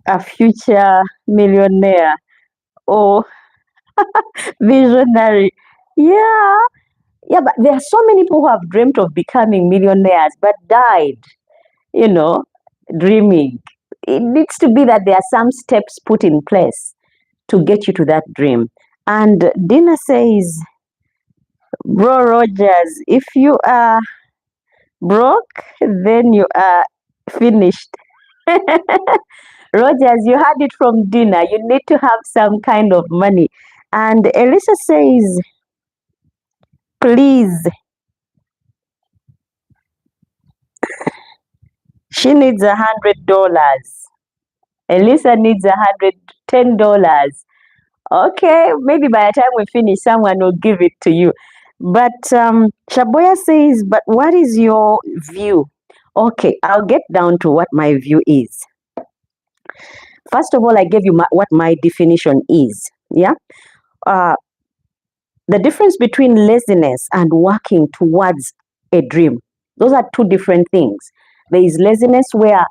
a future millionaire or visionary. Yeah, yeah, but there are so many people who have dreamt of becoming millionaires but died, you know, dreaming. It needs to be that there are some steps put in place to get you to that dream. And Dina says, Bro Rogers, if you are broke, then you are finished. Rogers, you had it from Dina. You need to have some kind of money. And Elisa says, please, she needs $100. Elisa needs $110. Okay, maybe by the time we finish, someone will give it to you. But Shaboya says, but what is your view? Okay, I'll get down to what my view is. First of all, I gave you what my definition is. Yeah. The difference between laziness and working towards a dream, those are two different things. There is laziness where,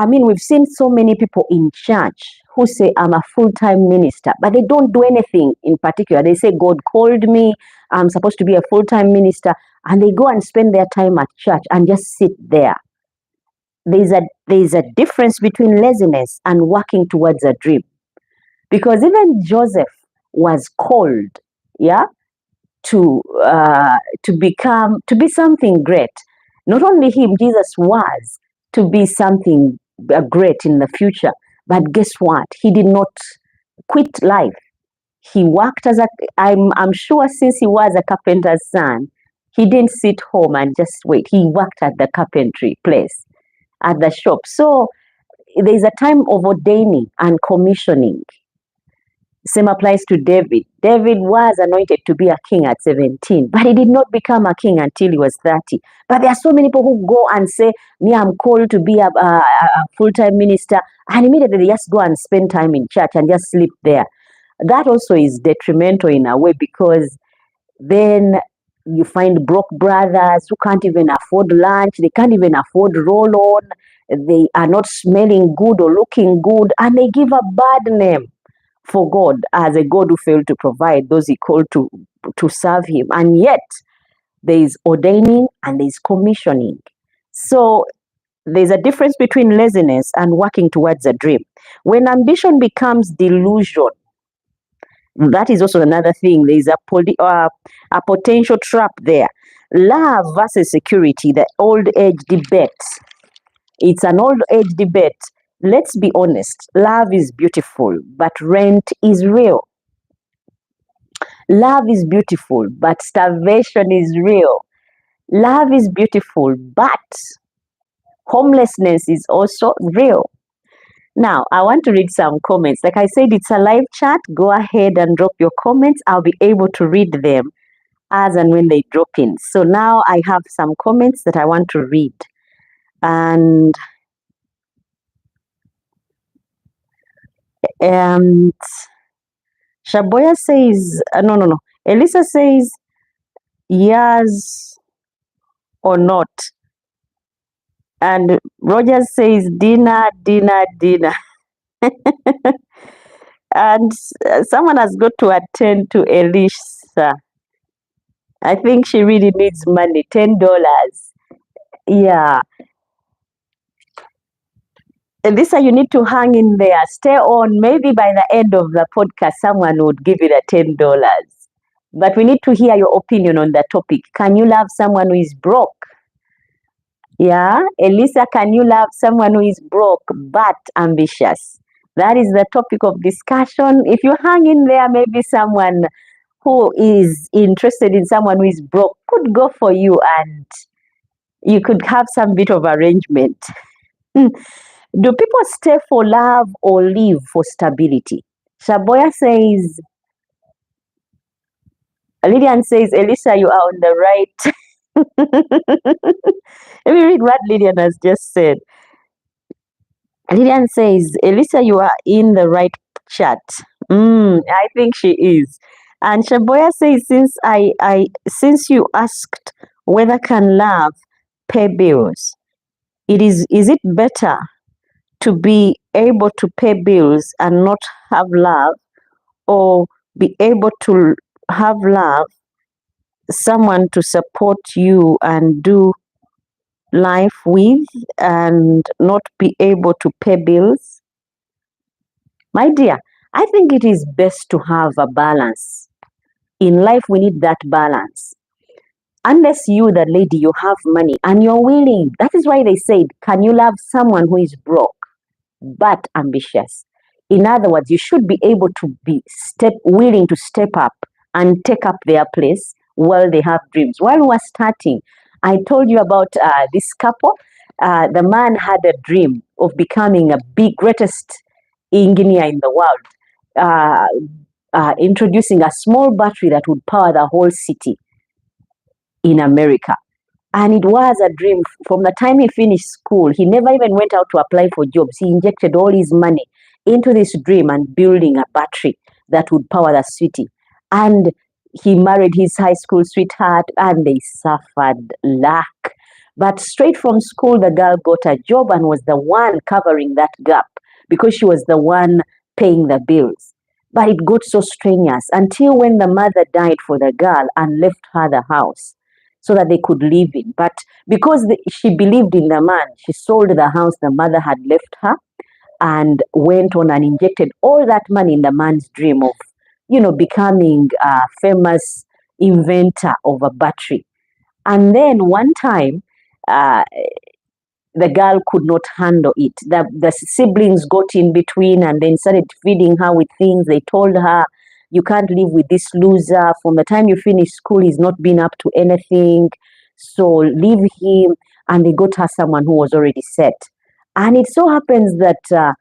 we've seen so many people in church who say, I'm a full-time minister, but they don't do anything in particular. They say, God called me, I'm supposed to be a full-time minister, and they go and spend their time at church and just sit there. There's a difference between laziness and working towards a dream. Because even Joseph was called, yeah, to be something great. Not only him, Jesus was to be something great in the future. But guess what? He did not quit life. He worked I'm sure since he was a carpenter's son, he didn't sit home and just wait. He worked at the carpentry place, at the shop. So there's a time of ordaining and commissioning. Same applies to David. David was anointed to be a king at 17, but he did not become a king until he was 30. But there are so many people who go and say, me, I'm called to be a full-time minister, and immediately they just go and spend time in church and just sleep there. That also is detrimental in a way, because then you find broke brothers who can't even afford lunch, they can't even afford roll-on, they are not smelling good or looking good, and they give a bad name for God as a God who failed to provide those he called to serve him. And yet there is ordaining and there is commissioning. So there's a difference between laziness and working towards a dream. When ambition becomes delusion, that is also another thing. There is a potential trap there. Love versus security, the old age debate. It's an old age debate. Let's be honest, love is beautiful, but rent is real. Love is beautiful, but starvation is real. Love is beautiful, but homelessness is also real. Now, I want to read some comments. Like I said, it's a live chat. Go ahead and drop your comments. I'll be able to read them as and when they drop in. So now I have some comments that I want to read. And Shaboya says, no. Elisa says, yes or not. And Roger says, Dina. And someone has got to attend to Elisa. I think she really needs money, $10. Yeah. Elisa, you need to hang in there. Stay on. Maybe by the end of the podcast, someone would give you the $10. But we need to hear your opinion on the topic. Can you love someone who is broke? Yeah, Elisa, can you love someone who is broke but ambitious? That is the topic of discussion. If you hang in there, maybe someone who is interested in someone who is broke could go for you and you could have some bit of arrangement. Do people stay for love or live for stability? Shaboya says, Lydian says, Elisa, you are on the right. Let me read what Lydian has just said. Lydian says, Elisa, you are in the right chat. I think she is. And Shaboya says, since you asked whether can love pay bills, is it better to be able to pay bills and not have love, or be able to have love, someone to support you and do life with, and not be able to pay bills? My dear, I think it is best to have a balance. In life, we need that balance. Unless you, the lady, you have money and you're willing. That is why they said, can you love someone who is broke but ambitious? In other words, you should be able to be willing to step up and take up their place while they have dreams. While we were starting, I told you about this couple. The man had a dream of becoming a greatest engineer in the world, introducing a small battery that would power the whole city in America. And it was a dream. From the time he finished school, he never even went out to apply for jobs. He injected all his money into this dream and building a battery that would power the city. And he married his high school sweetheart, and they suffered lack. But straight from school, the girl got a job and was the one covering that gap because she was the one paying the bills. But it got so strenuous until when the mother died for the girl and left her the house so that they could live in. But because she believed in the man, she sold the house the mother had left her and went on and injected all that money in the man's dream of, becoming a famous inventor of a battery. And then one time, the girl could not handle it. The siblings got in between and then started feeding her with things. They told her, you can't live with this loser. From the time you finish school, he's not been up to anything. So leave him. And they got her someone who was already set. And it so happens that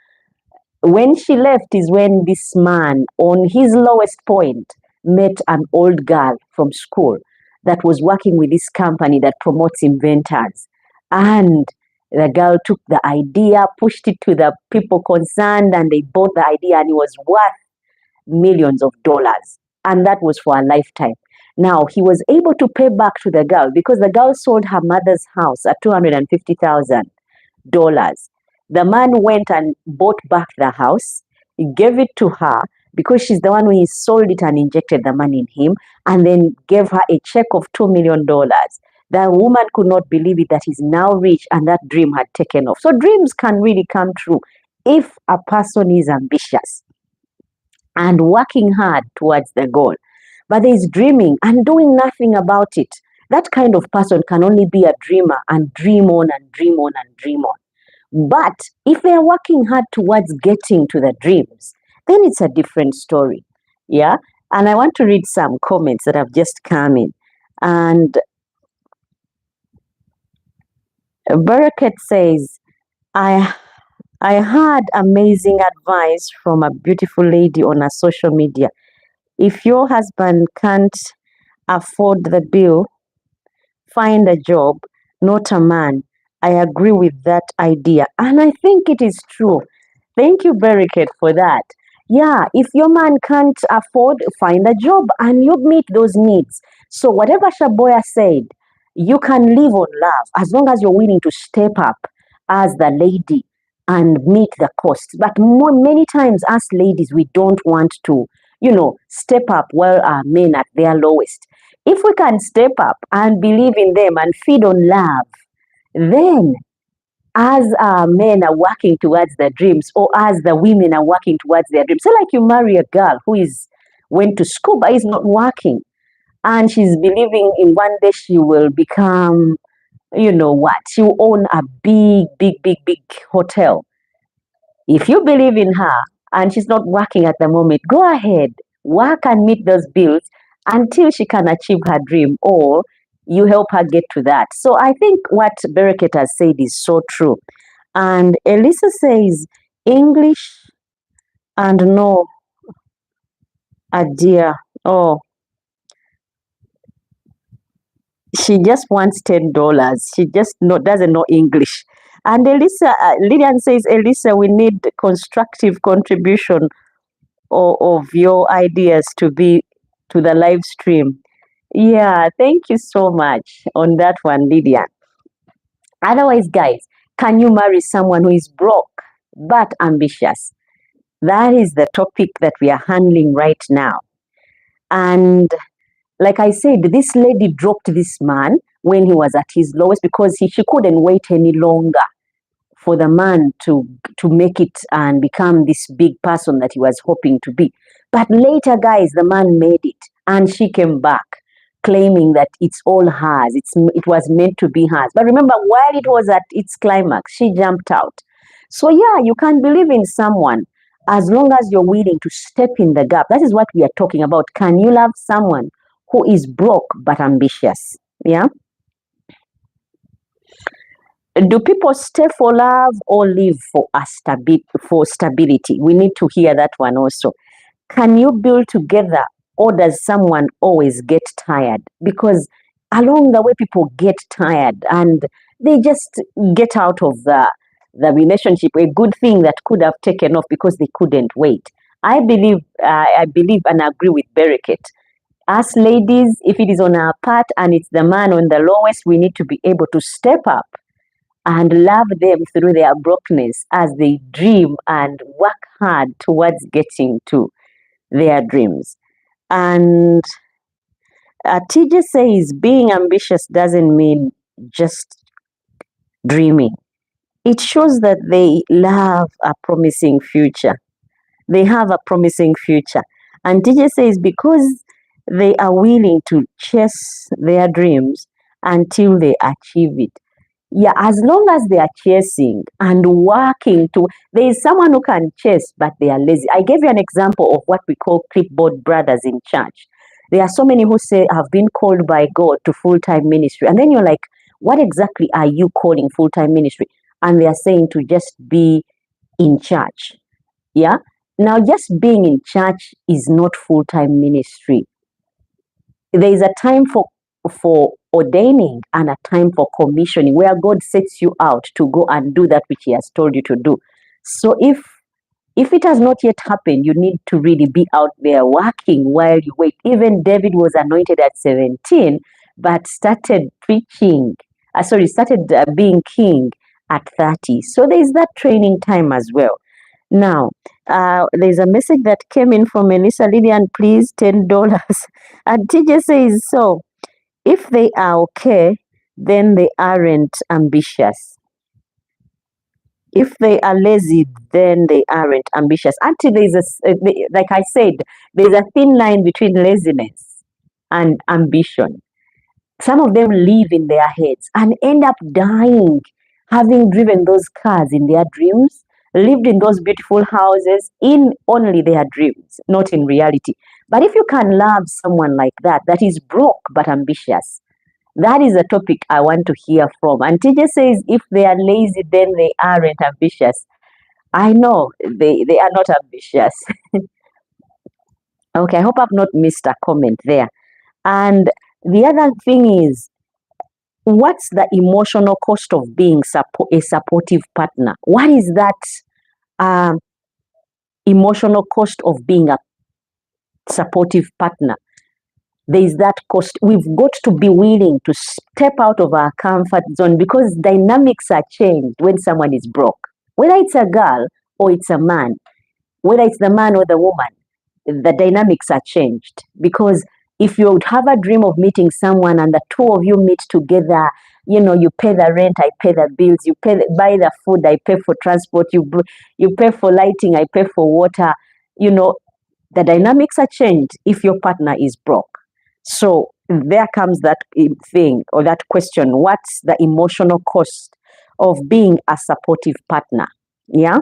when she left is when this man, on his lowest point, met an old girl from school that was working with this company that promotes inventors. And the girl took the idea, pushed it to the people concerned, and they bought the idea, and it was worth millions of dollars. And that was for a lifetime. Now, he was able to pay back to the girl because the girl sold her mother's house at $250,000. The man went and bought back the house. He gave it to her because she's the one who sold it and injected the money in him, and then gave her a check of $2 million. The woman could not believe it, that he's now rich and that dream had taken off. So dreams can really come true if a person is ambitious and working hard towards the goal. But there is dreaming and doing nothing about it. That kind of person can only be a dreamer and dream on and dream on and dream on. But if they are working hard towards getting to the dreams, then it's a different story. Yeah. And I want to read some comments that have just come in. And Barakat says, I heard amazing advice from a beautiful lady on a social media. If your husband can't afford the bill, find a job, not a man. I agree with that idea. And I think it is true. Thank you, Barakat, for that. Yeah, if your man can't afford, find a job and you meet those needs. So whatever Shaboya said, you can live on love as long as you're willing to step up as the lady and meet the costs. But many times, us ladies, we don't want to, step up while our men at their lowest. If we can step up and believe in them and feed on love, then as our men are working towards their dreams, or as the women are working towards their dreams, so like you marry a girl who went to school but is not working, and she's believing in one day she will become, she will own a big hotel. If you believe in her and she's not working at the moment, go ahead, work and meet those bills until she can achieve her dream, or you help her get to that. So I think what Barakat has said is so true. And Elisa says, English and no idea. Oh, she just wants $10. She just doesn't know English. And Lillian says, Elisa, we need constructive contribution of your ideas to the live stream. Yeah, thank you so much on that one, Lillian. Otherwise, guys, can you marry someone who is broke? but ambitious. That is the topic that we are handling right now. And like I said, this lady dropped this man when he was at his lowest because she couldn't wait any longer for the man to make it and become this big person that he was hoping to be. But later, guys, the man made it, and she came back claiming that it's all hers. It was meant to be hers. But remember, while it was at its climax, she jumped out. So yeah, you can believe in someone as long as you're willing to step in the gap. That is what we are talking about. Can you love someone who is broke but ambitious? Yeah. Do people stay for love or live for stability? We need to hear that one also. Can you build together, or does someone always get tired? Because along the way, people get tired and they just get out of the relationship, a good thing that could have taken off because they couldn't wait. I believe and agree with Bereket. Us ladies, if it is on our part and it's the man on the lowest, we need to be able to step up and love them through their brokenness as they dream and work hard towards getting to their dreams. And TJ says being ambitious doesn't mean just dreaming. It shows that they love a promising future. They have a promising future. And TJ says because they are willing to chase their dreams until they achieve it. Yeah, as long as they are chasing and working to, there is someone who can chase, but they are lazy. I gave you an example of what we call clipboard brothers in church. There are so many who say, have been called by God to full-time ministry. And then you're like, what exactly are you calling full-time ministry? And they are saying to just be in church. Yeah. Now, just being in church is not full-time ministry. There is a time for ordaining and a time for commissioning where God sets you out to go and do that which he has told you to do. So if it has not yet happened, you need to really be out there working while you wait. Even David was anointed at 17, but started preaching, started being king at 30. So there is that training time as well. Now, there's a message that came in from Melissa Lillian, please, $10. And TJ says, so if they are okay, then they aren't ambitious. If they are lazy, then they aren't ambitious. Until like I said, there's a thin line between laziness and ambition. Some of them live in their heads and end up dying, having driven those cars in their dreams, lived in those beautiful houses in only their dreams, not in reality. But if you can love someone like that is broke but ambitious, that is a topic I want to hear from. And TJ says, if they are lazy, then they aren't ambitious. I know they are not ambitious. Okay, I hope I've not missed a comment there. And the other thing is, what's the emotional cost of being a supportive partner? What is that emotional cost of being a supportive partner? There is that cost. We've got to be willing to step out of our comfort zone because dynamics are changed when someone is broke. Whether it's a girl or it's a man, whether it's the man or the woman, the dynamics are changed. Because if you would have a dream of meeting someone and the two of you meet together, you pay the rent, I pay the bills, buy the food, I pay for transport, you pay for lighting, I pay for water, the dynamics are changed if your partner is broke. So there comes that thing or that question, what's the emotional cost of being a supportive partner? Yeah.